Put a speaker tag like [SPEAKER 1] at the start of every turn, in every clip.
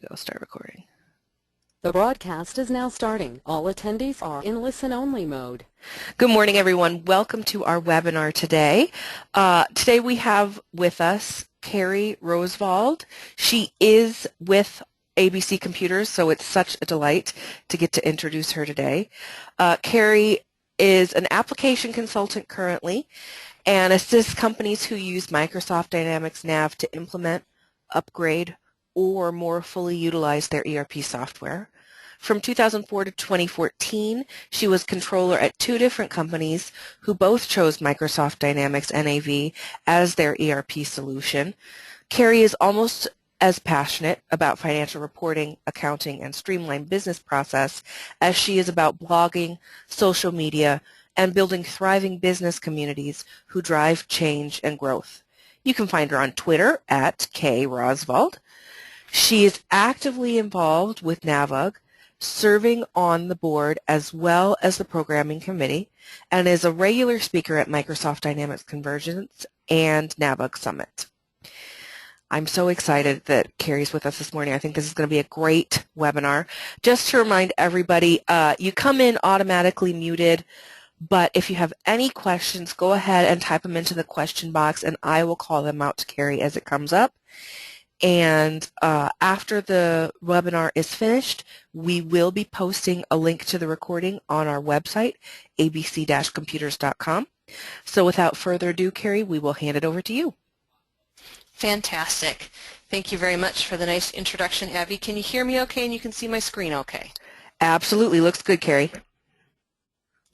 [SPEAKER 1] we go, start recording.
[SPEAKER 2] The broadcast is now starting. All attendees are in listen-only mode.
[SPEAKER 1] Good morning, everyone. Welcome to our webinar today. Today we have with us Carrie Rosvold. She is with ABC Computers, so it's such a delight to get to introduce her today. Carrie is an application consultant currently and assists companies who use Microsoft Dynamics NAV to implement, upgrade, or more fully utilize their ERP software. From 2004 to 2014, she was controller at two different companies who both chose Microsoft Dynamics NAV as their ERP solution. Carrie is almost as passionate about financial reporting, accounting, and streamlined business process as she is about blogging, social media, and building thriving business communities who drive change and growth. You can find her on Twitter at @krosvold. She is actively involved with NAVUG, serving on the board as well as the programming committee, and is a regular speaker at Microsoft Dynamics Convergence and NAVUG Summit. I'm so excited that Carrie's with us this morning. I think this is going to be a great webinar. Just to remind everybody, you come in automatically muted, but if you have any questions, go ahead and type them into the question box, and I will call them out to Carrie as it comes up. And after the webinar is finished, we will be posting a link to the recording on our website, abc-computers.com. So without further ado, Carrie, we will hand it over to you.
[SPEAKER 3] Fantastic. Thank you very much for the nice introduction, Abby. Can you hear me okay and you can see my screen okay?
[SPEAKER 1] Absolutely. Looks good, Carrie.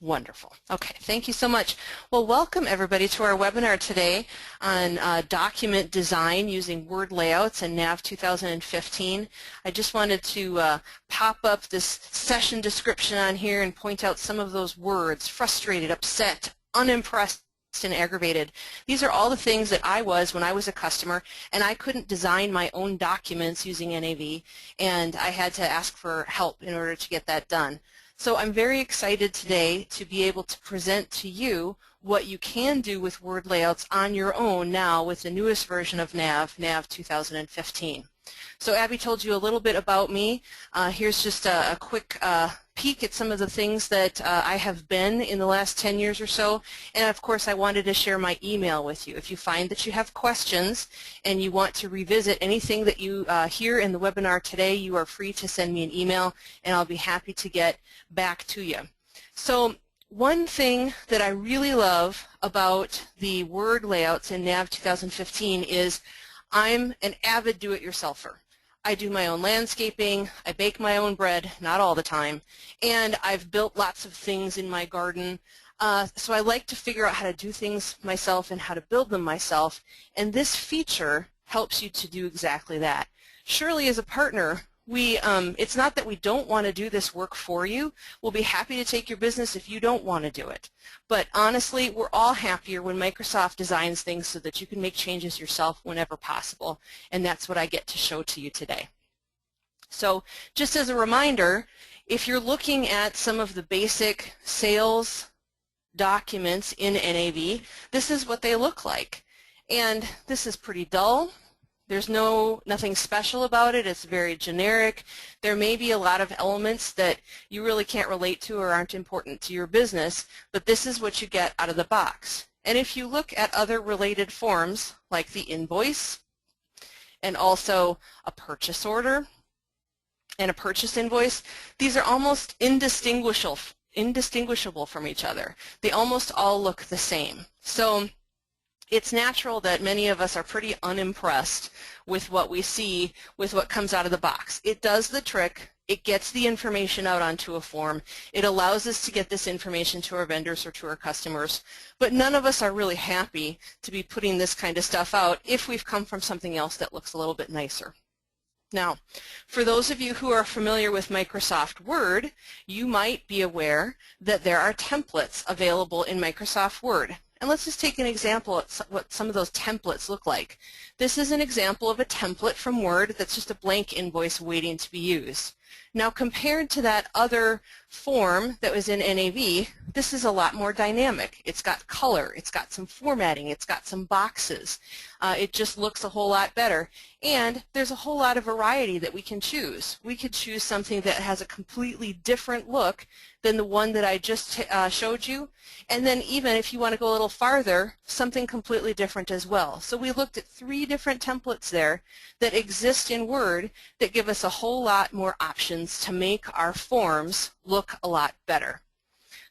[SPEAKER 3] Wonderful. Okay, thank you so much. Well, welcome everybody to our webinar today on document design using Word layouts and NAV 2015. I just wanted to pop up this session description on here and point out some of those words: frustrated, upset, unimpressed, and aggravated. These are all the things that I was when I was a customer, and I couldn't design my own documents using NAV, and I had to ask for help in order to get that done. So I'm very excited today to be able to present to you what you can do with Word layouts on your own now with the newest version of NAV, NAV 2015. So Abby told you a little bit about me. Here's just a quick peek at some of the things that I have been in the last 10 years or so. And of course, I wanted to share my email with you. If you find that you have questions and you want to revisit anything that you hear in the webinar today, you are free to send me an email, and I'll be happy to get back to you. So one thing that I really love about the Word layouts in NAV 2015 is I'm an avid do-it-yourselfer. I do my own landscaping, I bake my own bread, not all the time, and I've built lots of things in my garden. So I like to figure out how to do things myself and how to build them myself, and this feature helps you to do exactly that. Surely as a partner, it's not that we don't want to do this work for you. We'll be happy to take your business if you don't want to do it. But honestly, we're all happier when Microsoft designs things so that you can make changes yourself whenever possible, and that's what I get to show to you today. So just as a reminder, if you're looking at some of the basic sales documents in NAV, this is what they look like. And this is pretty dull. There's nothing special about it. It's very generic. There may be a lot of elements that you really can't relate to or aren't important to your business, but this is what you get out of the box. And if you look at other related forms like the invoice and also a purchase order and a purchase invoice, these are almost indistinguishable from each other. They almost all look the same. So it's natural that many of us are pretty unimpressed with what we see, with what comes out of the box. It does the trick. It gets the information out onto a form. It allows us to get this information to our vendors or to our customers. But none of us are really happy to be putting this kind of stuff out if we've come from something else that looks a little bit nicer. Now, for those of you who are familiar with Microsoft Word, you might be aware that there are templates available in Microsoft Word. And let's just take an example of what some of those templates look like. This is an example of a template from Word that's just a blank invoice waiting to be used. Now compared to that other form that was in NAV, this is a lot more dynamic. It's got color, it's got some formatting, it's got some boxes. It just looks a whole lot better. And there's a whole lot of variety that we can choose. We could choose something that has a completely different look than the one that I just showed you. And then even if you want to go a little farther, something completely different as well. So we looked at 3 different templates there that exist in Word that give us a whole lot more options to make our forms look a lot better.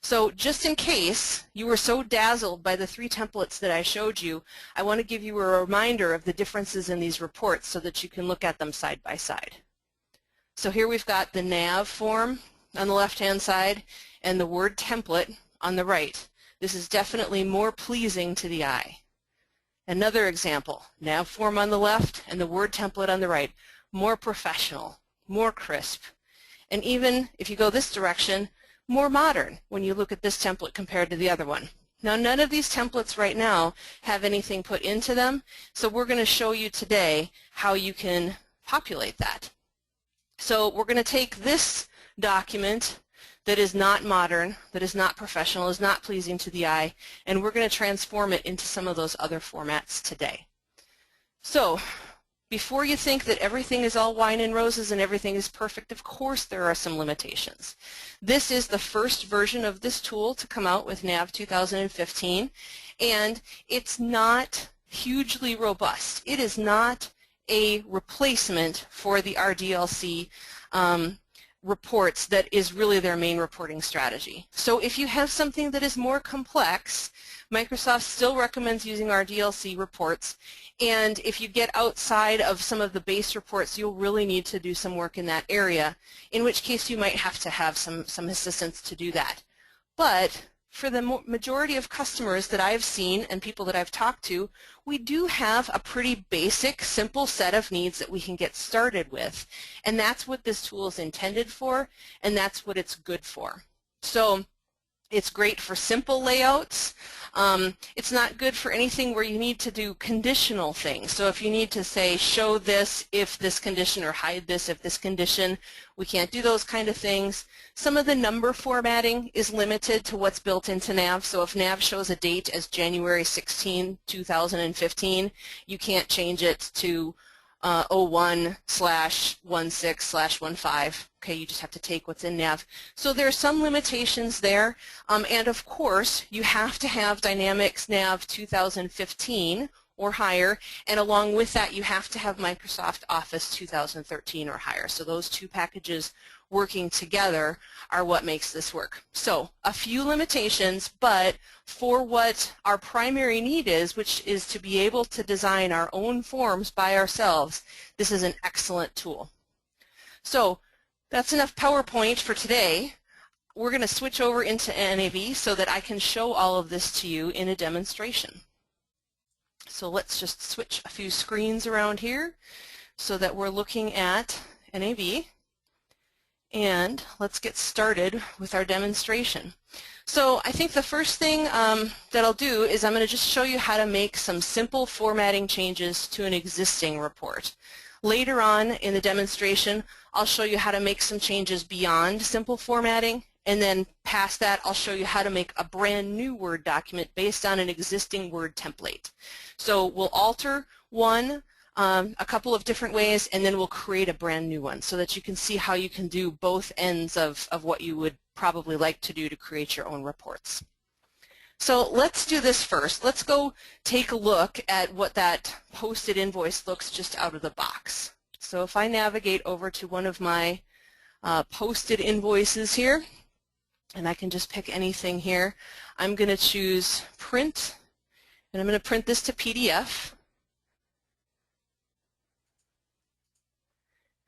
[SPEAKER 3] So just in case you were so dazzled by the 3 templates that I showed you, I want to give you a reminder of the differences in these reports so that you can look at them side by side. So here we've got the NAV form on the left-hand side and the Word template on the right. This is definitely more pleasing to the eye. Another example, NAV form on the left and the Word template on the right. More professional, more crisp. And even if you go this direction, more modern when you look at this template compared to the other one. Now none of these templates right now have anything put into them, so we're going to show you today how you can populate that. So we're going to take this document that is not modern, that is not professional, is not pleasing to the eye, and we're going to transform it into some of those other formats today. So before you think that everything is all wine and roses and everything is perfect, of course there are some limitations. This is the first version of this tool to come out with NAV 2015, and it's not hugely robust. It is not a replacement for the RDLC reports that is really their main reporting strategy. So if you have something that is more complex, Microsoft still recommends using RDLC reports, and if you get outside of some of the base reports, you'll really need to do some work in that area, in which case you might have to have some assistance to do that. But for the majority of customers that I've seen and people that I've talked to, we do have a pretty basic, simple set of needs that we can get started with, and that's what this tool is intended for, and that's what it's good for. So it's great for simple layouts. It's not good for anything where you need to do conditional things. So if you need to say show this if this condition or hide this if this condition, we can't do those kind of things. Some of the number formatting is limited to what's built into NAV. So if NAV shows a date as January 16, 2015, you can't change it to 01/16/15. Okay, you just have to take what's in NAV. So there are some limitations there, and of course you have to have Dynamics NAV 2015 or higher, and along with that you have to have Microsoft Office 2013 or higher. So those 2 packages working together are what makes this work. So a few limitations, but for what our primary need is, which is to be able to design our own forms by ourselves, this is an excellent tool. So that's enough PowerPoint for today. We're going to switch over into NAV so that I can show all of this to you in a demonstration. So let's just switch a few screens around here so that we're looking at NAV. And let's get started with our demonstration. So I think the first thing that I'll do is I'm going to just show you how to make some simple formatting changes to an existing report. Later on in the demonstration, I'll show you how to make some changes beyond simple formatting, and then past that I'll show you how to make a brand new Word document based on an existing Word template. So we'll alter one a couple of different ways, and then we'll create a brand new one so that you can see how you can do both ends of what you would probably like to do to create your own reports. So let's do this first. Let's go take a look at what that posted invoice looks just out of the box. So if I navigate over to one of my posted invoices here, and I can just pick anything here, I'm going to choose print, and I'm going to print this to PDF.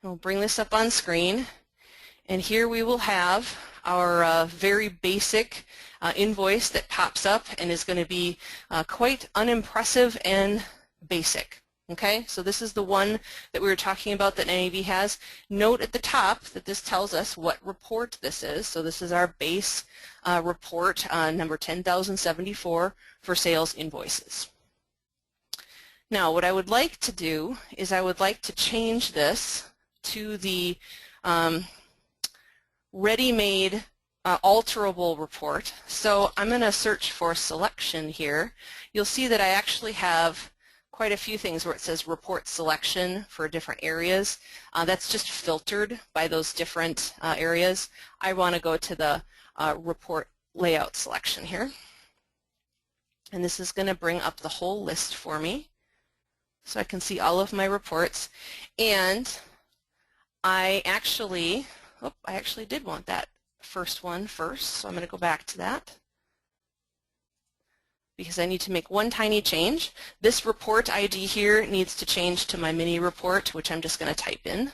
[SPEAKER 3] We'll bring this up on screen, and here we will have our very basic invoice that pops up and is going to be quite unimpressive and basic. Okay, so this is the one that we were talking about that NAV has. Note at the top that this tells us what report this is. So this is our base report number 10,074 for sales invoices. Now what I would like to do is I would like to change this to the ready-made alterable report. So I'm going to search for selection here. You'll see that I actually have quite a few things where it says report selection for different areas. That's just filtered by those different areas. I want to go to the report layout selection here. And this is going to bring up the whole list for me so I can see all of my reports. And I actually did want that first one first, so I'm going to go back to that because I need to make one tiny change. This report ID here needs to change to my mini report, which I'm just going to type in,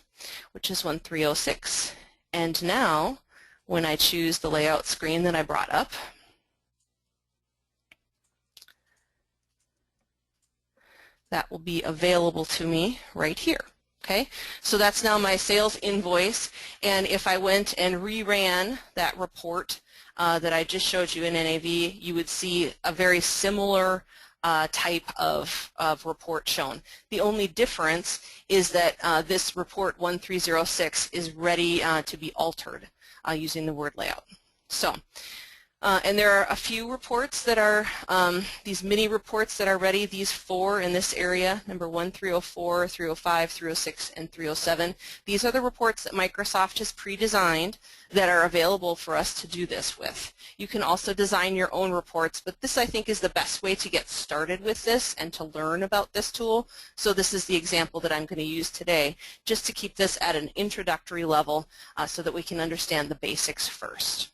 [SPEAKER 3] which is 1306. And now, when I choose the layout screen that I brought up, that will be available to me right here. Okay, so that's now my sales invoice, and if I went and reran that report that I just showed you in NAV, you would see a very similar type of report shown. The only difference is that this report 1306 is ready to be altered using the word layout. So, and there are a few reports that are, these mini reports that are ready, these 4 in this area, number 1, 304, 305, 306, and 307. These are the reports that Microsoft has pre-designed that are available for us to do this with. You can also design your own reports, but this I think is the best way to get started with this and to learn about this tool. So this is the example that I'm going to use today, just to keep this at an introductory level so that we can understand the basics first.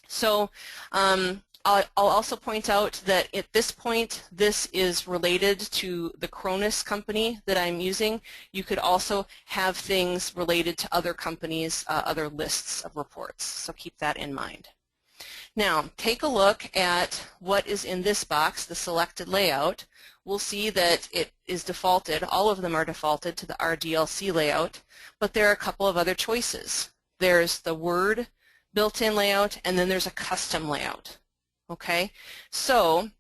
[SPEAKER 3] So I'll also point out that at this point, this is related to the Cronus company that I'm using. You could also have things related to other companies, other lists of reports, so keep that in mind. Now, take a look at what is in this box, the selected layout. We'll see that it is defaulted, all of them are defaulted to the RDLC layout, but there are a couple of other choices. There's the Word built-in layout, and then there's a custom layout. Okay, so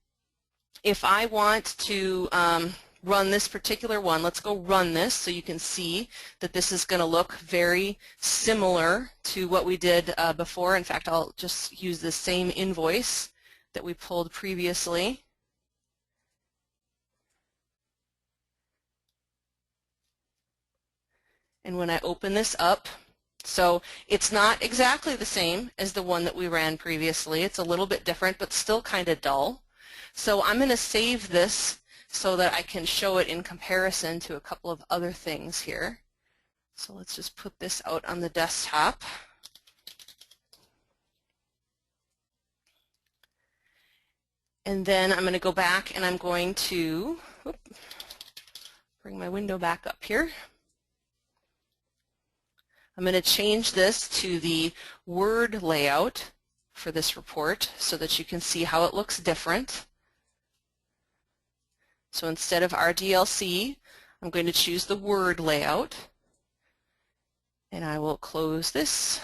[SPEAKER 3] if I want to run this particular one, let's go run this so you can see that this is going to look very similar to what we did before. In fact, I'll just use the same invoice that we pulled previously. And when I open this up, so it's not exactly the same as the one that we ran previously. It's a little bit different, but still kind of dull. So I'm going to save this so that I can show it in comparison to a couple of other things here. So let's just put this out on the desktop. And then I'm going to go back and I'm going to bring my window back up here. I'm going to change this to the Word layout for this report so that you can see how it looks different. So instead of RDLC, I'm going to choose the Word layout. And I will close this.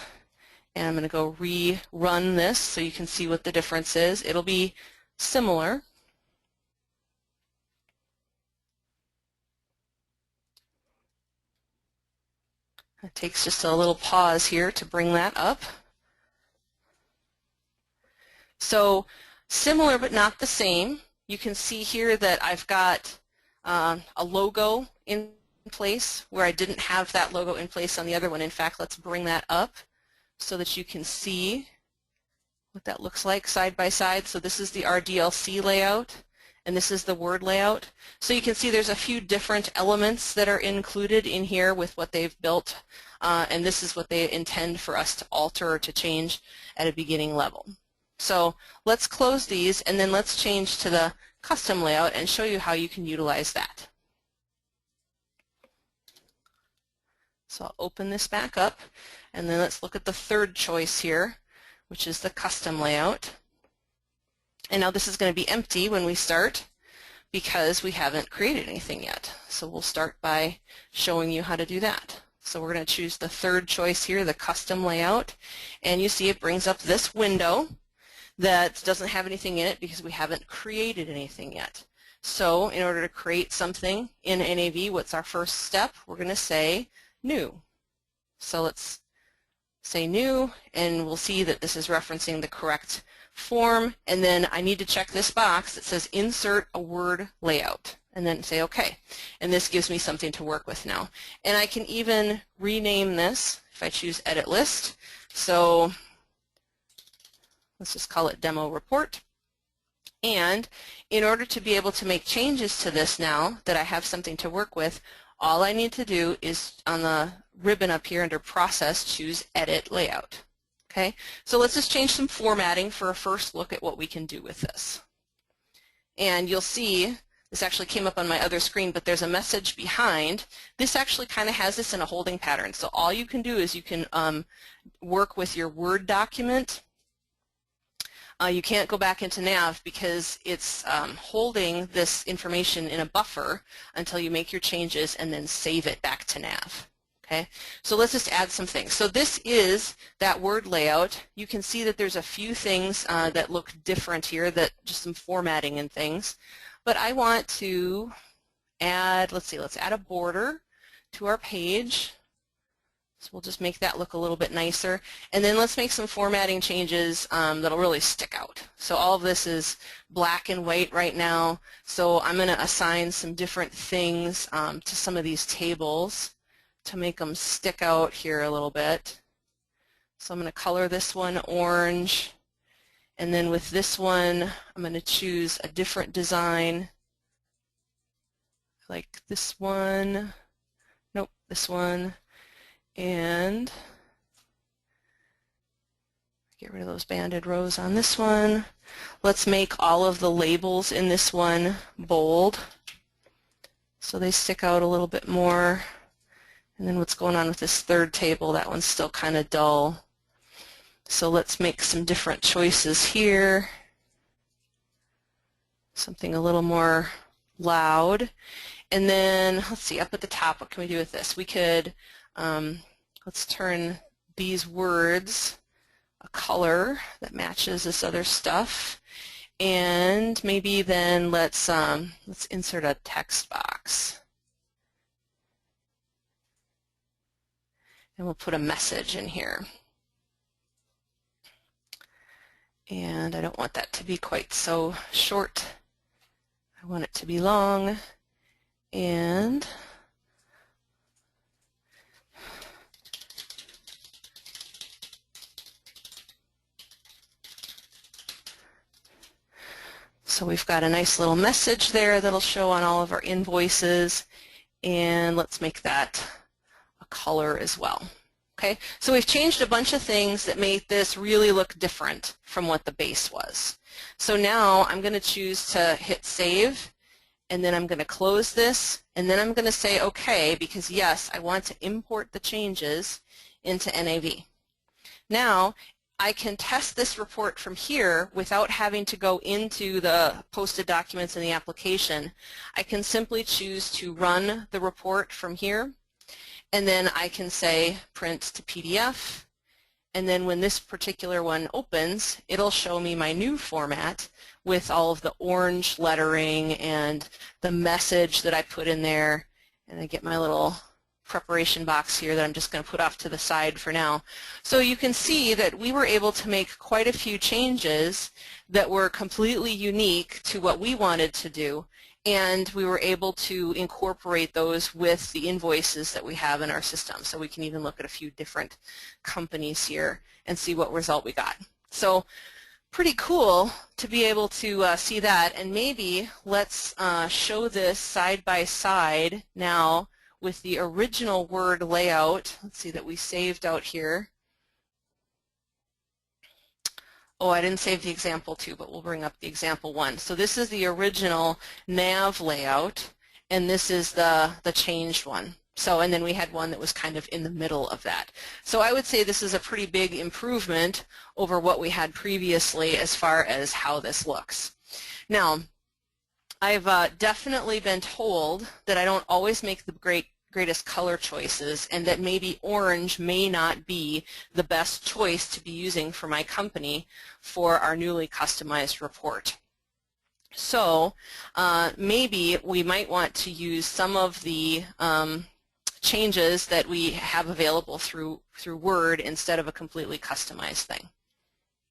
[SPEAKER 3] And I'm going to go rerun this so you can see what the difference is. It'll be similar. It takes just a little pause here to bring that up. So similar but not the same. You can see here that I've got a logo in place where I didn't have that logo in place on the other one. In fact, let's bring that up so that you can see what that looks like side by side. So this is the RDLC layout, and this is the Word layout. So you can see there's a few different elements that are included in here with what they've built, and this is what they intend for us to alter or to change at a beginning level. So let's close these, and then let's change to the custom layout and show you how you can utilize that. So I'll open this back up, and then let's look at the third choice here, which is the custom layout. And now this is going to be empty when we start because we haven't created anything yet. So we'll start by showing you how to do that. So we're going to choose the third choice here, the custom layout, and you see it brings up this window that doesn't have anything in it because we haven't created anything yet. So in order to create something in NAV, what's our first step? We're going to say new. So let's say new, and we'll see that this is referencing the correct form, and then I need to check this box that says insert a word layout, and then say OK. And this gives me something to work with now. And I can even rename this if I choose edit list. So let's just call it demo report. And in order to be able to make changes to this now that I have something to work with, all I need to do is on the ribbon up here under process choose edit layout. Okay, so let's just change some formatting for a first look at what we can do with this. And you'll see this actually came up on my other screen, but there's a message behind. This actually kind of has this in a holding pattern. So all you can do is you can work with your Word document. You can't go back into NAV because it's holding this information in a buffer until you make your changes and then save it back to NAV. Okay, so let's just add some things. So this is that word layout. You can see that there's a few things that look different here, that just some formatting and things. But I want to add, let's add a border to our page. So we'll just make that look a little bit nicer. And then let's make some formatting changes that'll really stick out. So all of this is black and white right now. So I'm going to assign some different things to some of these tables to make them stick out here a little bit. So I'm going to color this one orange. And then with this one, I'm going to choose a different design. Like this one. Nope, this one. And get rid of those banded rows on this one. Let's make all of the labels in this one bold so they stick out a little bit more. And then what's going on with this third table, that one's still kind of dull. So let's make some different choices here. Something a little more loud. And then, let's see, up at the top, what can we do with this? We could, let's turn these words a color that matches this other stuff. And maybe then let's insert a text box. And we'll put a message in here. And I don't want that to be quite so short. I want it to be long. And so we've got a nice little message there that'll show on all of our invoices. And let's make that a color as well. Okay, so we've changed a bunch of things that make this really look different from what the base was. So now I'm going to choose to hit save, and then I'm going to close this, and then I'm going to say OK, because yes, I want to import the changes into NAV. Now I can test this report from here without having to go into the posted documents in the application. I can simply choose to run the report from here. And then I can say print to PDF, and then when this particular one opens, it'll show me my new format with all of the orange lettering and the message that I put in there. And I get my little preparation box here that I'm just going to put off to the side for now. So you can see that we were able to make quite a few changes that were completely unique to what we wanted to do. And we were able to incorporate those with the invoices that we have in our system. So we can even look at a few different companies here and see what result we got. So pretty cool to be able to see that. And maybe let's show this side by side now with the original Word layout. Let's see that we saved out here. Oh, I didn't save the example 2, but we'll bring up the example 1. So this is the original NAV layout, and this is the changed one. So, and then we had one that was kind of in the middle of that. So I would say this is a pretty big improvement over what we had previously as far as how this looks. Now, I've definitely been told that I don't always make the greatest color choices, and that maybe orange may not be the best choice to be using for my company for our newly customized report. So maybe we might want to use some of the changes that we have available through Word instead of a completely customized thing.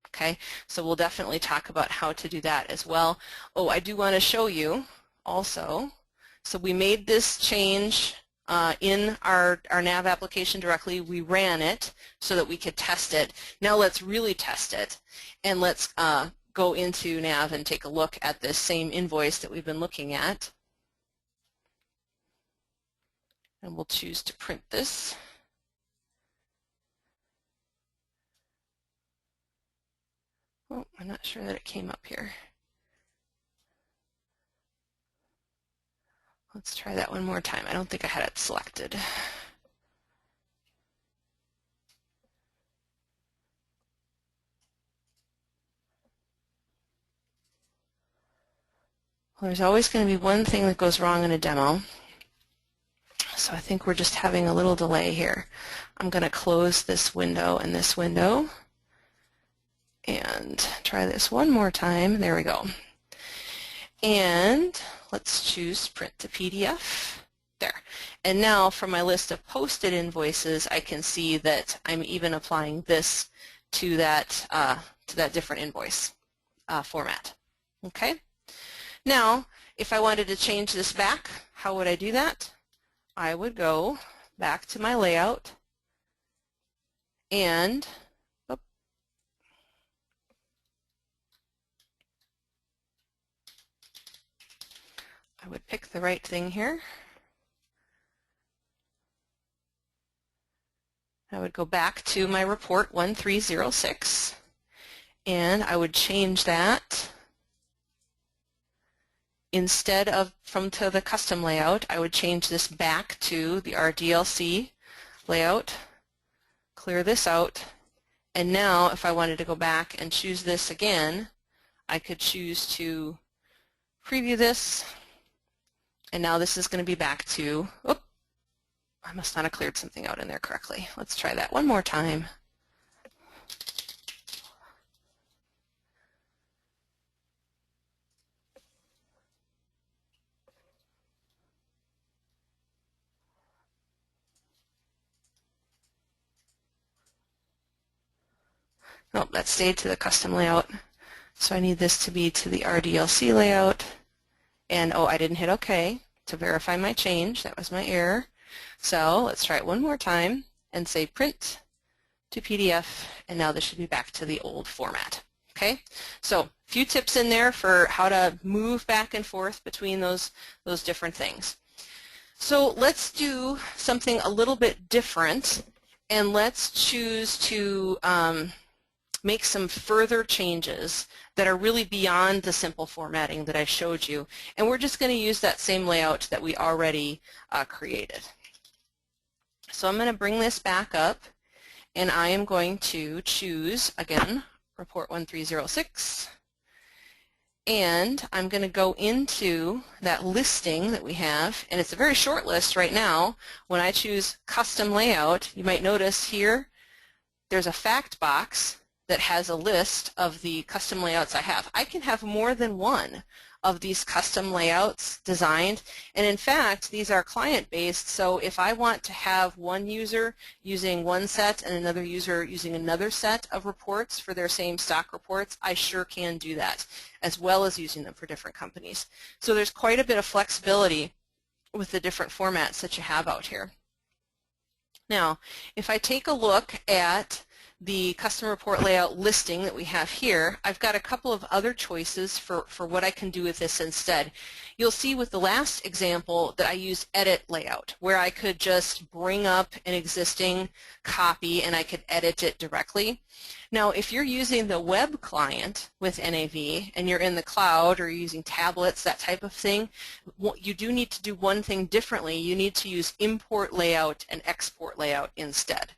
[SPEAKER 3] Okay, so we'll definitely talk about how to do that as well. Oh, I do want to show you also. So we made this change in our NAV application directly. We ran it so that we could test it. Now let's really test it, and let's go into NAV and take a look at this same invoice that we've been looking at. And we'll choose to print this. Oh, I'm not sure that it came up here. Let's try that one more time. I don't think I had it selected. Well, there's always going to be one thing that goes wrong in a demo. So I think we're just having a little delay here. I'm going to close this window and this window and try this one more time. There we go. And let's choose Print to PDF. There. And now from my list of posted invoices, I can see that I'm even applying this to that different invoice format. Okay. Now, if I wanted to change this back, how would I do that? I would go back to my layout and I would pick the right thing here. I would go back to my report 1306 and I would change that. Instead of to the custom layout, I would change this back to the RDLC layout, clear this out, and now if I wanted to go back and choose this again, I could choose to preview this, and now this is going to be back to, oh, I must not have cleared something out in there correctly. Let's try that one more time. Nope, that stayed to the custom layout. So I need this to be to the RDLC layout. And oh, I didn't hit OK to verify my change. That was my error. So let's try it one more time and say print to PDF, and now this should be back to the old format. Okay, so a few tips in there for how to move back and forth between those different things. So let's do something a little bit different, and let's choose to make some further changes that are really beyond the simple formatting that I showed you. And we're just going to use that same layout that we already created. So I'm going to bring this back up, and I am going to choose, again, Report 1306. And I'm going to go into that listing that we have, and it's a very short list right now. When I choose Custom Layout, you might notice here there's a fact box that has a list of the custom layouts I have. I can have more than one of these custom layouts designed, and in fact these are client-based, so if I want to have one user using one set and another user using another set of reports for their same stock reports, I sure can do that, as well as using them for different companies. So there's quite a bit of flexibility with the different formats that you have out here. Now, if I take a look at the custom report layout listing that we have here, I've got a couple of other choices for what I can do with this instead. You'll see with the last example that I used edit layout, where I could just bring up an existing copy and I could edit it directly. Now, if you're using the web client with NAV and you're in the cloud or you're using tablets, that type of thing, you do need to do one thing differently. You need to use import layout and export layout instead.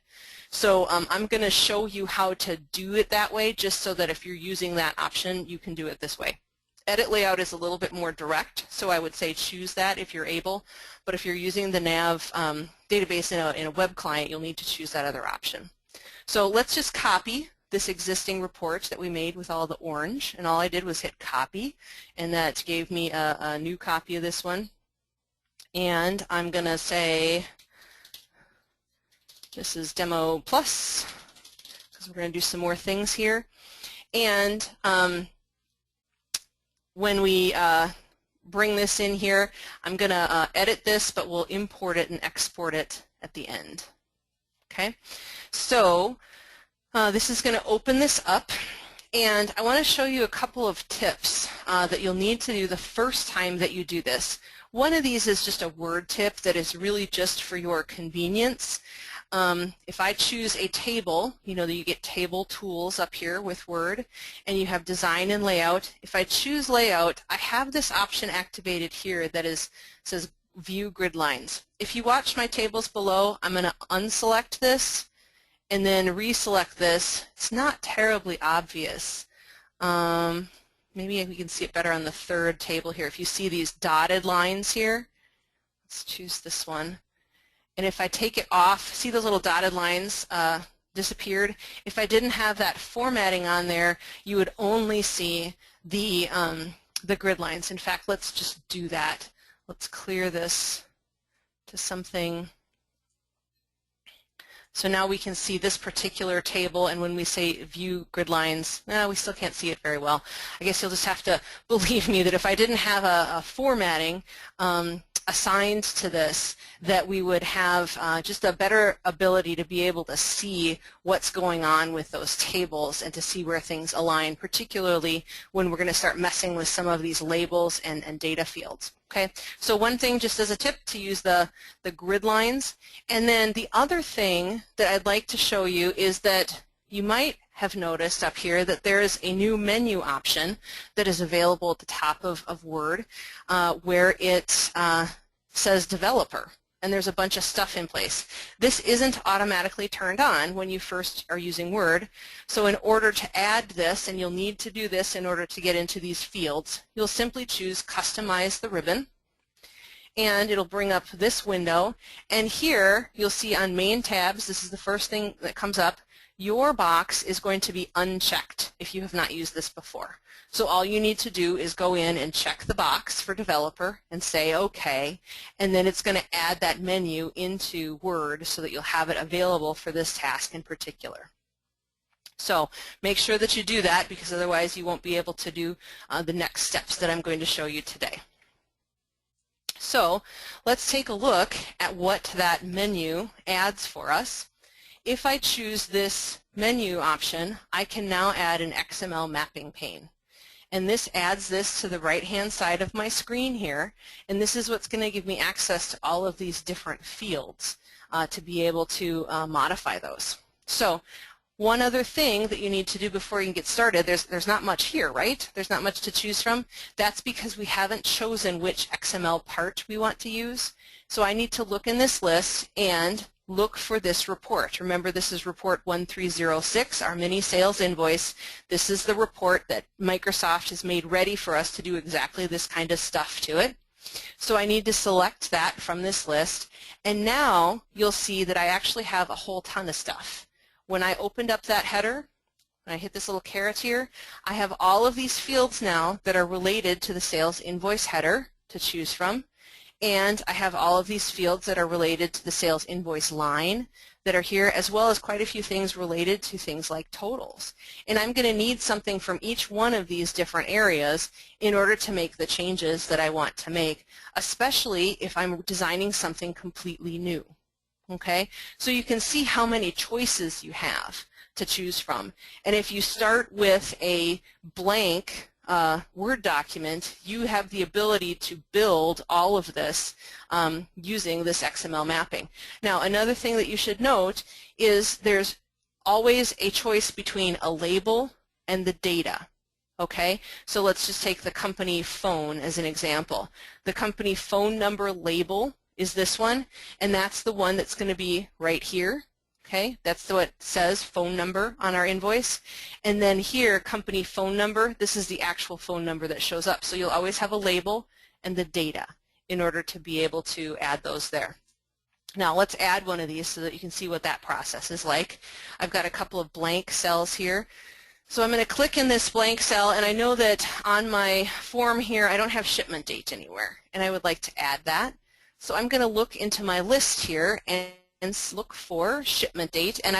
[SPEAKER 3] So I'm going to show you how to do it that way, just so that if you're using that option, you can do it this way. Edit layout is a little bit more direct, so I would say choose that if you're able. But if you're using the NAV database in a web client, you'll need to choose that other option. So let's just copy this existing report that we made with all the orange, and all I did was hit copy, and that gave me a new copy of this one. And I'm going to say, This is Demo Plus, because we're going to do some more things here. And when we bring this in here, I'm going to edit this, but we'll import it and export it at the end. Okay, so this is going to open this up, and I want to show you a couple of tips that you'll need to do the first time that you do this. One of these is just a word tip that is really just for your convenience. If I choose a table, you know that you get table tools up here with Word, and you have design and layout. If I choose layout, I have this option activated here that says view grid lines. If you watch my tables below, I'm going to unselect this and then reselect this. It's not terribly obvious. Maybe we can see it better on the third table here. If you see these dotted lines here, let's choose this one. And if I take it off, see those little dotted lines disappeared? If I didn't have that formatting on there, you would only see the grid lines. In fact, let's just do that. Let's clear this to something. So now we can see this particular table, and when we say view grid lines, we still can't see it very well. I guess you'll just have to believe me that if I didn't have a formatting assigned to this, that we would have just a better ability to be able to see what's going on with those tables and to see where things align, particularly when we're going to start messing with some of these labels and data fields. Okay, so one thing just as a tip to use the grid lines. And then the other thing that I'd like to show you is that you might have noticed up here that there is a new menu option that is available at the top of Word where it says Developer, and there's a bunch of stuff in place. This isn't automatically turned on when you first are using Word, so in order to add this, and you'll need to do this in order to get into these fields, you'll simply choose Customize the Ribbon, and it'll bring up this window, and here you'll see on Main tabs, this is the first thing that comes up, your box is going to be unchecked if you have not used this before. So all you need to do is go in and check the box for developer and say OK, and then it's going to add that menu into Word so that you'll have it available for this task in particular. So make sure that you do that, because otherwise you won't be able to do the next steps that I'm going to show you today. So let's take a look at what that menu adds for us. If I choose this menu option, I can now add an XML mapping pane. And this adds this to the right-hand side of my screen here, and this is what's going to give me access to all of these different fields to be able to modify those. So one other thing that you need to do before you can get started, there's not much here, right? There's not much to choose from. That's because we haven't chosen which XML part we want to use. So I need to look in this list and look for this report. Remember, this is report 1306, our mini sales invoice. This is the report that Microsoft has made ready for us to do exactly this kind of stuff to it. So I need to select that from this list, and now you'll see that I actually have a whole ton of stuff. When I opened up that header, when I hit this little caret here, I have all of these fields now that are related to the sales invoice header to choose from. And I have all of these fields that are related to the sales invoice line that are here, as well as quite a few things related to things like totals. And I'm going to need something from each one of these different areas in order to make the changes that I want to make, especially if I'm designing something completely new. Okay? So you can see how many choices you have to choose from. And if you start with a blank Word document, you have the ability to build all of this using this XML mapping. Now, another thing that you should note is there's always a choice between a label and the data. Okay, so let's just take the company phone as an example. The company phone number label is this one, and that's the one that's going to be right here. Okay, that's what says phone number on our invoice. And then here, company phone number, this is the actual phone number that shows up. So you'll always have a label and the data in order to be able to add those there. Now let's add one of these so that you can see what that process is like. I've got a couple of blank cells here. So I'm going to click in this blank cell, and I know that on my form here I don't have shipment date anywhere, and I would like to add that. So I'm going to look into my list here, and look for shipment date, and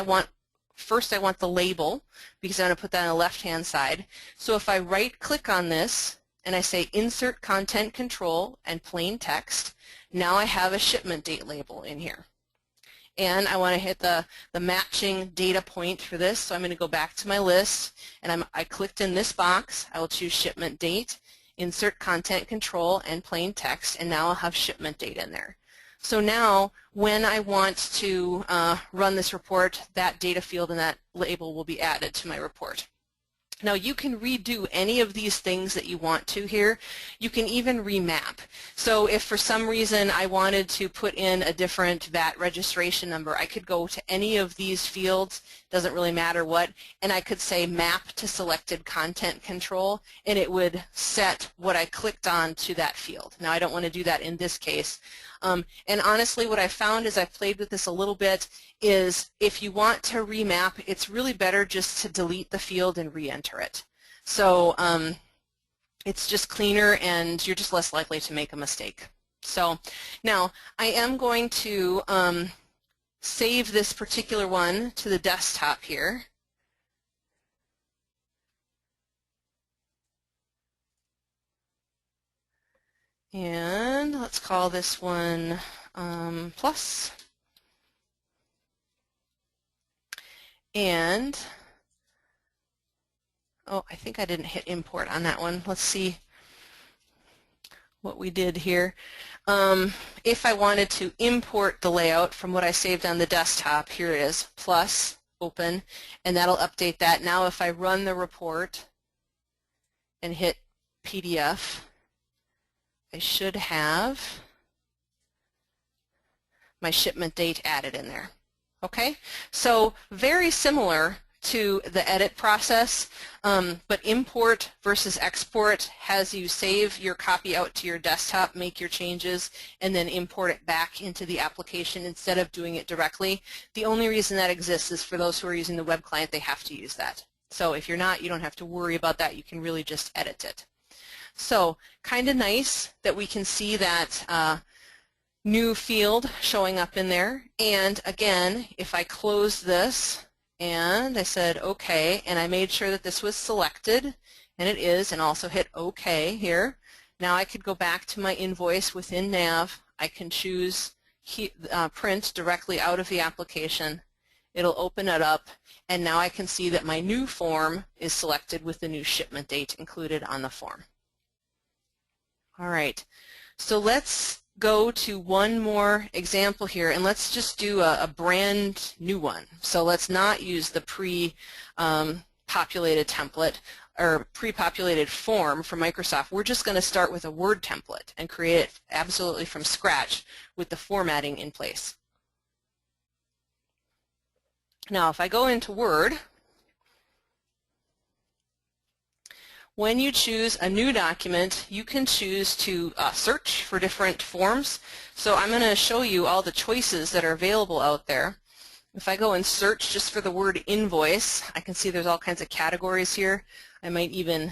[SPEAKER 3] first I want the label because I'm going to put that on the left-hand side. So if I right-click on this and I say Insert Content Control and Plain Text, now I have a shipment date label in here. And I want to hit the matching data point for this, so I'm going to go back to my list, and I clicked in this box. I will choose shipment date, insert content control, and plain text, and now I'll have shipment date in there. So now when I want to run this report, that data field and that label will be added to my report. Now you can redo any of these things that you want to here. You can even remap. So if for some reason I wanted to put in a different VAT registration number, I could go to any of these fields, doesn't really matter what, and I could say map to selected content control, and it would set what I clicked on to that field. Now I don't want to do that in this case. And honestly, what I found as I've played with this a little bit is if you want to remap, it's really better just to delete the field and re-enter it. So it's just cleaner and you're just less likely to make a mistake. So now I am going to save this particular one to the desktop here. And let's call this one plus. And, oh, I think I didn't hit import on that one. Let's see what we did here. If I wanted to import the layout from what I saved on the desktop, here it is, plus, open, and that'll update that. Now if I run the report and hit PDF, I should have my shipment date added in there. Okay, so very similar to the edit process, but import versus export has you save your copy out to your desktop, make your changes, and then import it back into the application instead of doing it directly. The only reason that exists is for those who are using the web client, they have to use that. So if you're not, you don't have to worry about that. You can really just edit it. So kind of nice that we can see that new field showing up in there. And again, if I close this and I said OK, and I made sure that this was selected, and it is, and also hit OK here, now I could go back to my invoice within NAV. I can choose print directly out of the application. It'll open it up, and now I can see that my new form is selected with the new shipment date included on the form. All right, so let's go to one more example here, and let's just do a brand new one. So let's not use the pre-populated template or pre-populated form from Microsoft. We're just going to start with a Word template and create it absolutely from scratch with the formatting in place. Now if I go into Word, when you choose a new document, you can choose to search for different forms. So I'm going to show you all the choices that are available out there. If I go and search just for the word invoice, I can see there's all kinds of categories here. I might even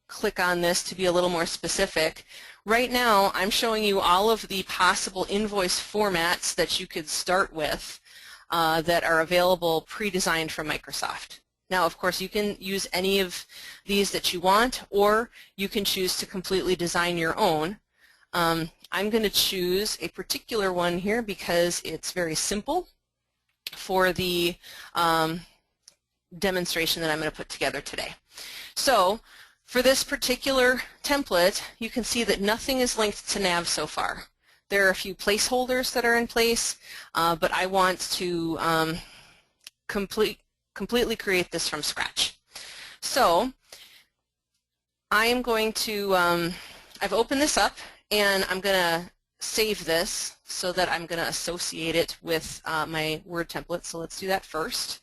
[SPEAKER 3] click on this to be a little more specific. Right now, I'm showing you all of the possible invoice formats that you could start with that are available pre-designed from Microsoft. Now, of course, you can use any of these that you want, or you can choose to completely design your own. I'm going to choose a particular one here because it's very simple for the demonstration that I'm going to put together today. So, for this particular template, you can see that nothing is linked to NAV so far. There are a few placeholders that are in place, but I want to completely create this from scratch. So I am going to, I've opened this up and I'm going to save this so that I'm going to associate it with my Word template. So let's do that first.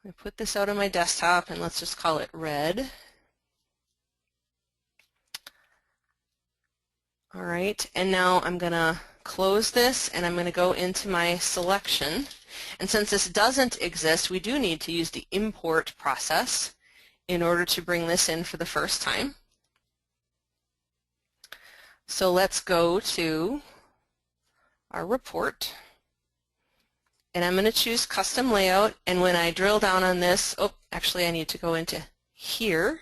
[SPEAKER 3] I put this out on my desktop and let's just call it red. All right, and now I'm going to close this and I'm going to go into my selection. And since this doesn't exist, we do need to use the import process in order to bring this in for the first time. So let's go to our report. And I'm going to choose custom layout, and when I drill down on this, oh, actually I need to go into here,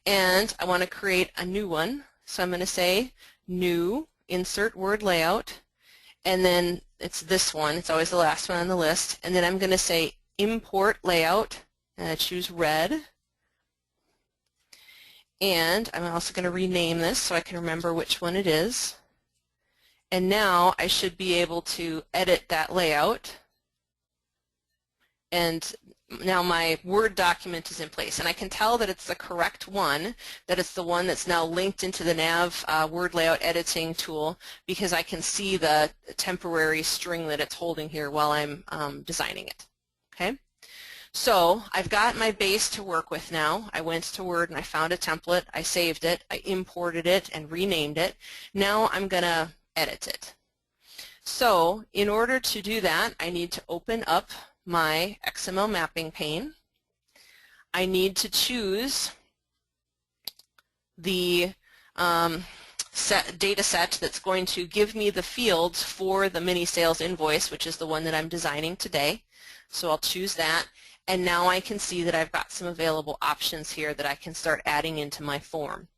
[SPEAKER 3] and I want to create a new one. So I'm going to say new, insert word layout, and then it's this one, it's always the last one on the list, and then I'm going to say import layout, and I choose red. And I'm also going to rename this so I can remember which one it is. And now I should be able to edit that layout. And now my Word document is in place. And I can tell that it's the correct one, that it's the one that's now linked into the NAV Word Layout Editing tool, because I can see the temporary string that it's holding here while I'm designing it. Okay? So I've got my base to work with now. I went to Word and I found a template. I saved it. I imported it and renamed it. Now I'm going to edit it. So in order to do that, I need to open up my XML mapping pane. I need to choose the data set that's going to give me the fields for the mini sales invoice, which is the one that I'm designing today. So I'll choose that, and now I can see that I've got some available options here that I can start adding into my form.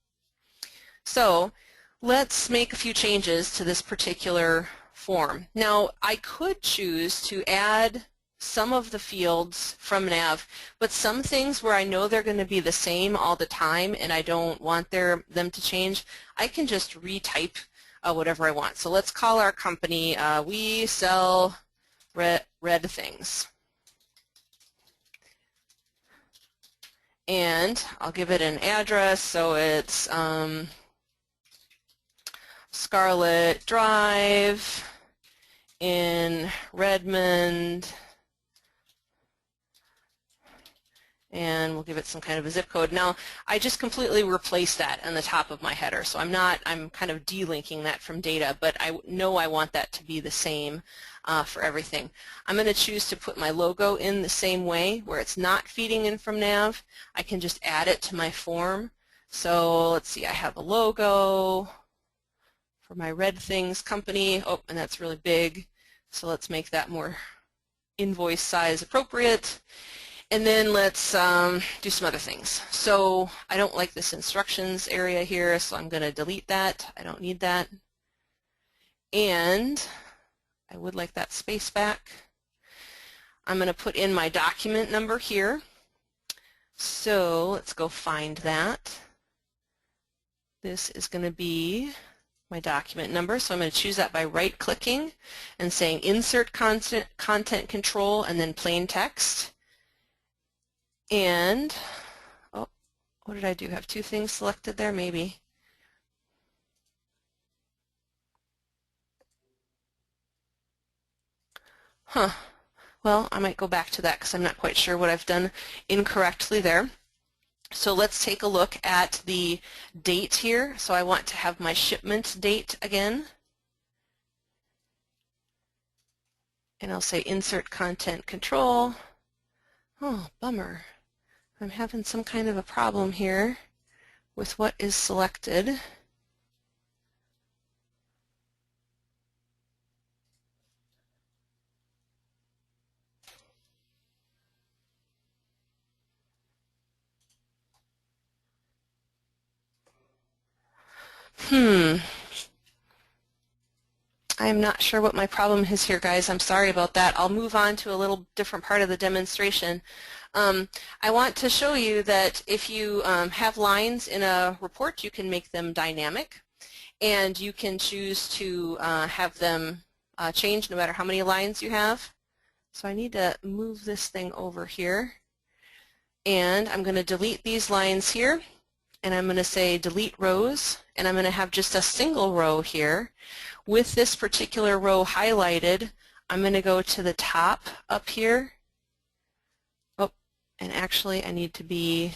[SPEAKER 3] So let's make a few changes to this particular form. Now I could choose to add some of the fields from NAV, but some things where I know they're going to be the same all the time and I don't want them to change, I can just retype whatever I want. So let's call our company We Sell Red Things. And I'll give it an address, so it's Scarlet Drive in Redmond, and we'll give it some kind of a zip code. Now, I just completely replaced that on the top of my header, so I'm kind of delinking that from data, but I know I want that to be the same for everything. I'm going to choose to put my logo in the same way, where it's not feeding in from NAV. I can just add it to my form. So let's see, I have a logo for my Red Things company. Oh, and that's really big, so let's make that more invoice size appropriate. And then let's do some other things. So I don't like this instructions area here, so I'm going to delete that. I don't need that. And I would like that space back. I'm going to put in my document number here. So let's go find that. This is going to be my document number, so I'm going to choose that by right-clicking and saying Insert Content Control and then Plain Text. And, oh, what did I do? Have two things selected there, maybe. Huh. Well, I might go back to that because I'm not quite sure what I've done incorrectly there. So let's take a look at the date here. So I want to have my shipment date again. And I'll say Insert Content Control. Oh, bummer. I'm having some kind of a problem here with what is selected. I'm not sure what my problem is here, guys. I'm sorry about that. I'll move on to a little different part of the demonstration. I want to show you that if you have lines in a report, you can make them dynamic, and you can choose to have them change no matter how many lines you have. So I need to move this thing over here, and I'm going to delete these lines here, and I'm going to say delete rows, and I'm going to have just a single row here. With this particular row highlighted, I'm going to go to the top up here. Oh, and actually I need to be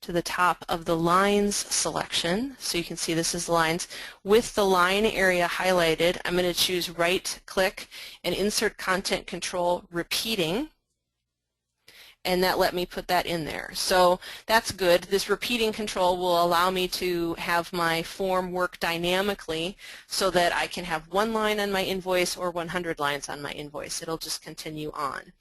[SPEAKER 3] to the top of the lines selection, so you can see this is lines. With the line area highlighted, I'm going to choose right click and Insert Content Control Repeating. and that let me put that in there. So that's good. This repeating control will allow me to have my form work dynamically so that I can have one line on my invoice or 100 lines on my invoice. It'll just continue on.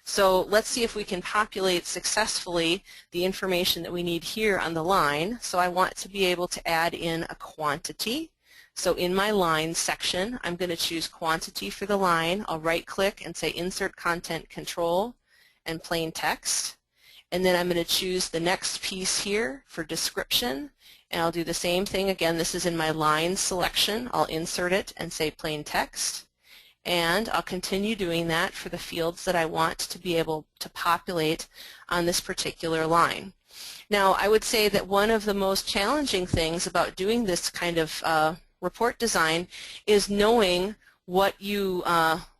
[SPEAKER 3] So let's see if we can populate successfully the information that we need here on the line. So I want to be able to add in a quantity. So in my line section, I'm going to choose quantity for the line. I'll right click and say Insert Content Control and Plain Text. And then I'm going to choose the next piece here for description. And I'll do the same thing again. This is in my line selection. I'll insert it and say Plain Text. And I'll continue doing that for the fields that I want to be able to populate on this particular line. Now, I would say that one of the most challenging things about doing this kind of report design is knowing what you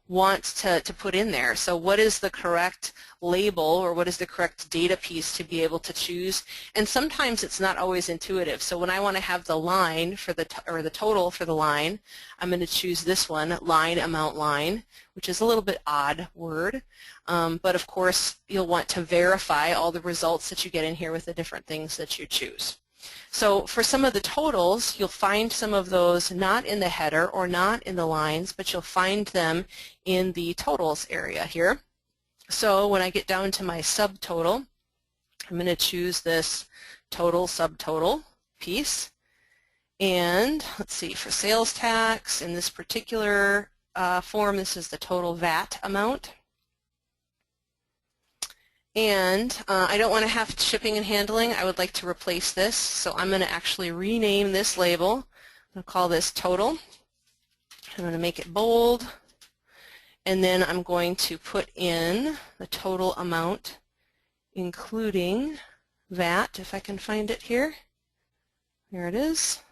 [SPEAKER 3] want to put in there. So what is the correct label or what is the correct data piece to be able to choose? And sometimes it's not always intuitive. So when I want to have the line for the total for the line, I'm going to choose this one, line amount line, which is a little bit odd word. But of course you'll want to verify all the results that you get in here with the different things that you choose. So for some of the totals, you'll find some of those not in the header or not in the lines, but you'll find them in the totals area here. So when I get down to my subtotal, I'm going to choose this total subtotal piece. And let's see, for sales tax, in this particular form, this is the total VAT amount. And I don't want to have shipping and handling. I would like to replace this. So I'm going to actually rename this label. I'm going to call this total. I'm going to make it bold. And then I'm going to put in the total amount, including VAT, if I can find it here. There it is.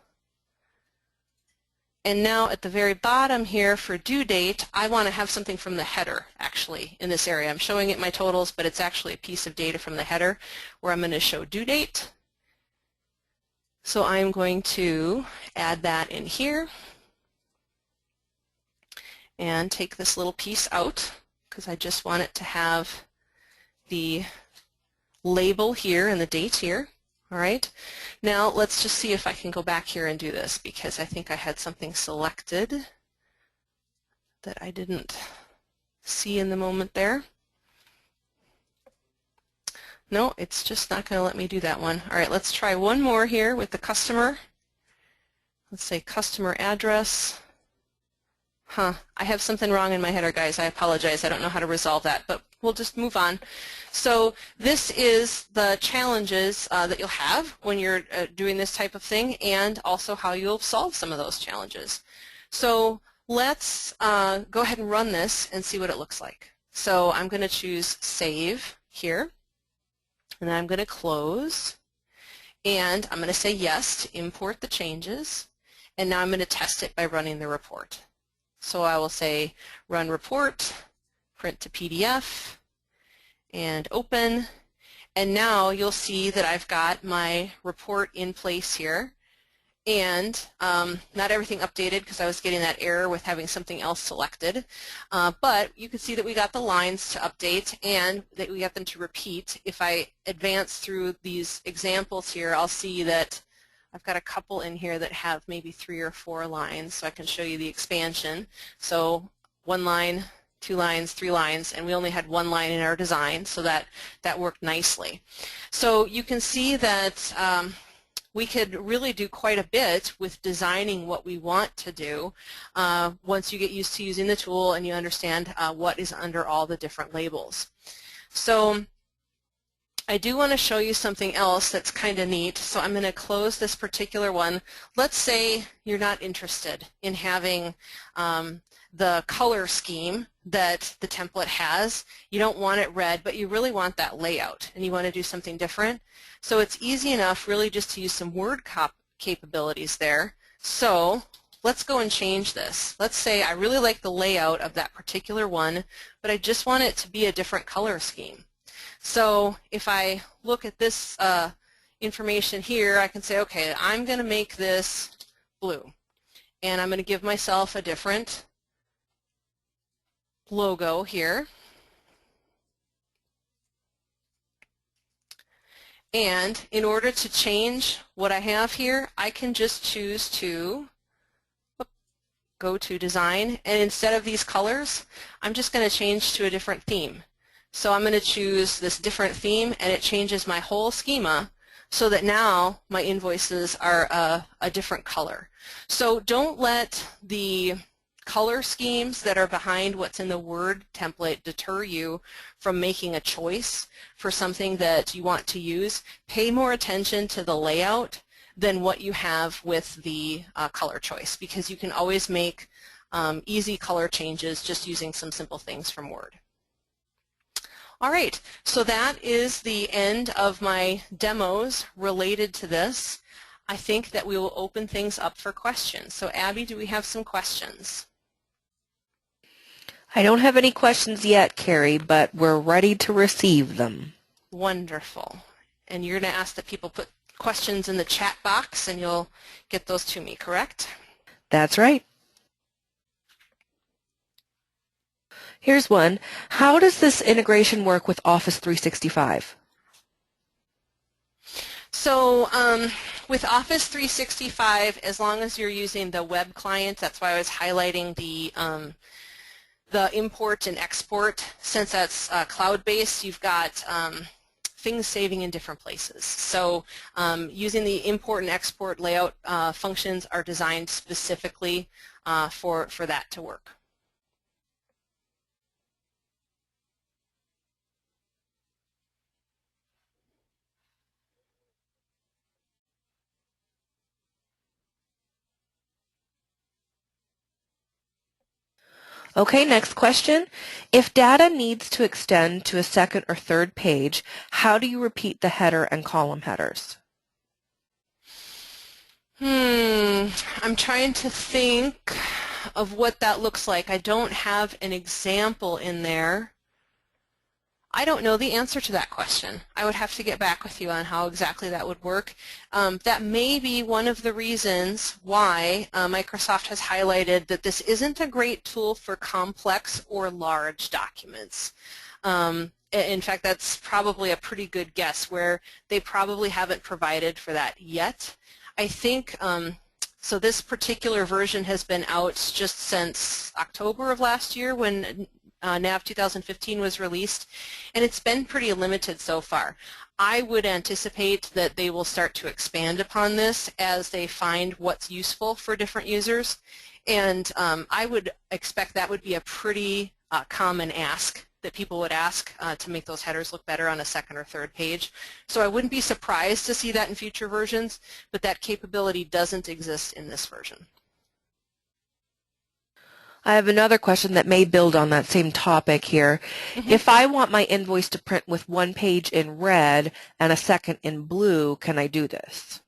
[SPEAKER 3] And now at the very bottom here for due date, I want to have something from the header actually in this area. I'm showing it my totals, but it's actually a piece of data from the header where I'm going to show due date. So I'm going to add that in here and take this little piece out because I just want it to have the label here and the date here. All right, now let's just see if I can go back here and do this because I think I had something selected that I didn't see in the moment there. No, it's just not going to let me do that one. All right, let's try one more here with the customer. Let's say customer address. I have something wrong in my header, guys. I apologize. I don't know how to resolve that, but we'll just move on. So this is the challenges that you'll have when you're doing this type of thing and also how you'll solve some of those challenges. So let's go ahead and run this and see what it looks like. So I'm going to choose Save here, and then I'm going to close, and I'm going to say yes to import the changes, and now I'm going to test it by running the report. So I will say run report, print to PDF, and open. And now you'll see that I've got my report in place here. And not everything updated because I was getting that error with having something else selected. But you can see that we got the lines to update and that we got them to repeat. If I advance through these examples here, I'll see that I've got a couple in here that have maybe 3 or 4 lines, so I can show you the expansion. So 1 line, 2 lines, 3 lines, and we only had 1 line in our design, so that worked nicely. So you can see that we could really do quite a bit with designing what we want to do once you get used to using the tool and you understand what is under all the different labels. So I do want to show you something else that's kind of neat. So I'm going to close this particular one. Let's say you're not interested in having the color scheme that the template has. You don't want it red, but you really want that layout, and you want to do something different. So it's easy enough really just to use some word capabilities there. So let's go and change this. Let's say I really like the layout of that particular one, but I just want it to be a different color scheme. So if I look at this information here, I can say, okay, I'm going to make this blue, and I'm going to give myself a different logo here. And in order to change what I have here, I can just choose to go to Design, and instead of these colors, I'm just going to change to a different theme. So I'm going to choose this different theme, and it changes my whole schema so that now my invoices are a different color. So don't let the color schemes that are behind what's in the Word template deter you from making a choice for something that you want to use. Pay more attention to the layout than what you have with the color choice, because you can always make easy color changes just using some simple things from Word. All right, so that is the end of my demos related to this. I think that we will open things up for questions. So Abby, do we have some questions?
[SPEAKER 1] I don't have any questions yet, Carrie, but we're ready to receive them.
[SPEAKER 3] Wonderful. And you're going to ask that people put questions in the chat box, and you'll get those to me, correct?
[SPEAKER 1] That's right. Here's one. How does this integration work with Office 365?
[SPEAKER 3] So with Office 365, as long as you're using the web client, that's why I was highlighting the import and export. Since that's cloud-based, you've got things saving in different places. So using the import and export layout functions are designed specifically for that to work.
[SPEAKER 1] Okay, next question. If data needs to extend to a second or third page, how do you repeat the header and column headers?
[SPEAKER 3] I'm trying to think of what that looks like. I don't have an example in there. I don't know the answer to that question. I would have to get back with you on how exactly that would work. That may be one of the reasons why Microsoft has highlighted that this isn't a great tool for complex or large documents. In fact, that's probably a pretty good guess, where they probably haven't provided for that yet. I think so this particular version has been out just since October of last year, when NAV 2015 was released, and it's been pretty limited so far. I would anticipate that they will start to expand upon this as they find what's useful for different users, and I would expect that would be a pretty common ask that people would ask to make those headers look better on a second or third page. So I wouldn't be surprised to see that in future versions, but that capability doesn't exist in this version.
[SPEAKER 1] I have another question that may build on that same topic here. If I want my invoice to print with one page in red and a second in blue, can I do this?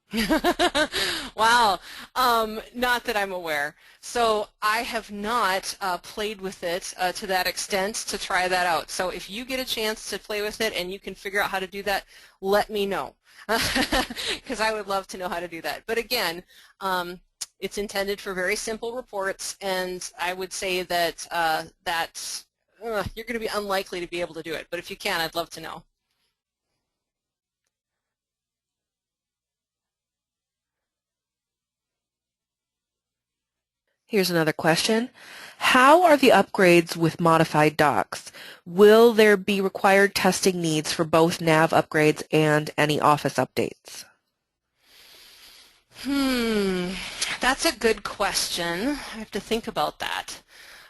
[SPEAKER 3] Wow, not that I'm aware. So I have not played with it to that extent to try that out. So if you get a chance to play with it and you can figure out how to do that, let me know, because I would love to know how to do that. But again, it's intended for very simple reports, and I would say that you're going to be unlikely to be able to do it. But if you can, I'd love to know.
[SPEAKER 1] Here's another question. How are the upgrades with modified docs? Will there be required testing needs for both NAV upgrades and any Office updates?
[SPEAKER 3] That's a good question. I have to think about that.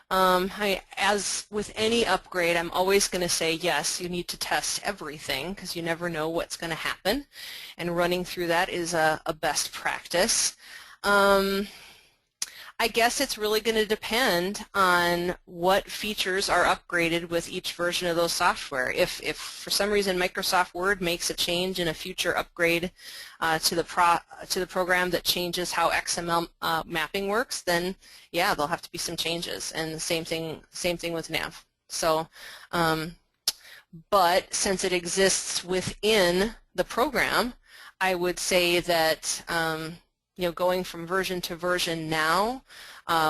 [SPEAKER 3] As with any upgrade, I'm always going to say yes, you need to test everything, because you never know what's going to happen, and running through that is a best practice. I guess it's really going to depend on what features are upgraded with each version of those software. If for some reason Microsoft Word makes a change in a future upgrade to the program that changes how XML mapping works, then yeah, there'll have to be some changes. And the same thing with NAV. So, but since it exists within the program, I would say that going from version to version now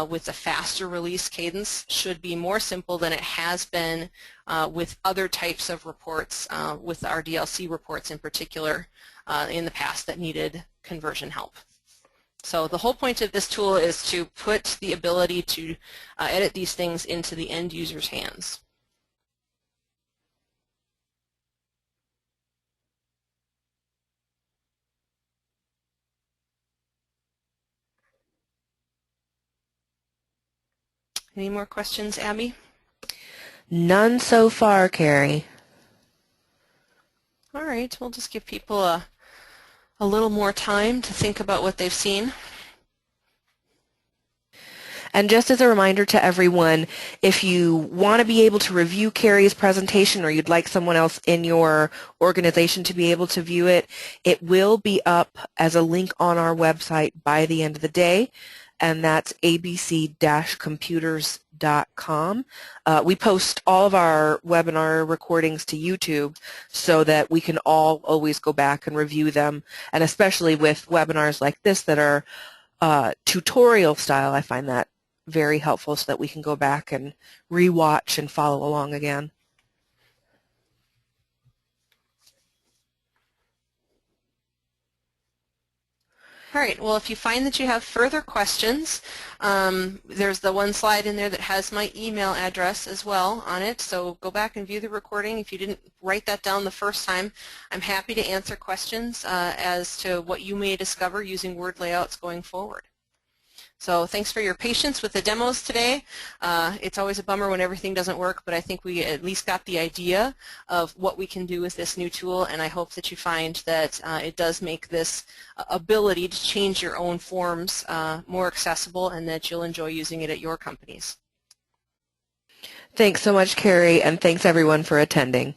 [SPEAKER 3] with a faster release cadence should be more simple than it has been with other types of reports, with our DLC reports in particular in the past that needed conversion help. So the whole point of this tool is to put the ability to edit these things into the end user's hands. Any more questions, Abby?
[SPEAKER 1] None so far, Carrie.
[SPEAKER 3] All right, we'll just give people a little more time to think about what they've seen.
[SPEAKER 1] And just as a reminder to everyone, if you want to be able to review Carrie's presentation or you'd like someone else in your organization to be able to view it, it will be up as a link on our website by the end of the day, and that's abc-computers.com. We post all of our webinar recordings to YouTube so that we can all always go back and review them, and especially with webinars like this that are tutorial style, I find that very helpful so that we can go back and re-watch and follow along again.
[SPEAKER 3] All right, well, if you find that you have further questions, there's the one slide in there that has my email address as well on it, so go back and view the recording. If you didn't write that down the first time, I'm happy to answer questions as to what you may discover using word layouts going forward. So thanks for your patience with the demos today. It's always a bummer when everything doesn't work, but I think we at least got the idea of what we can do with this new tool, and I hope that you find that it does make this ability to change your own forms more accessible and that you'll enjoy using it at your companies.
[SPEAKER 1] Thanks so much, Carrie, and thanks everyone for attending.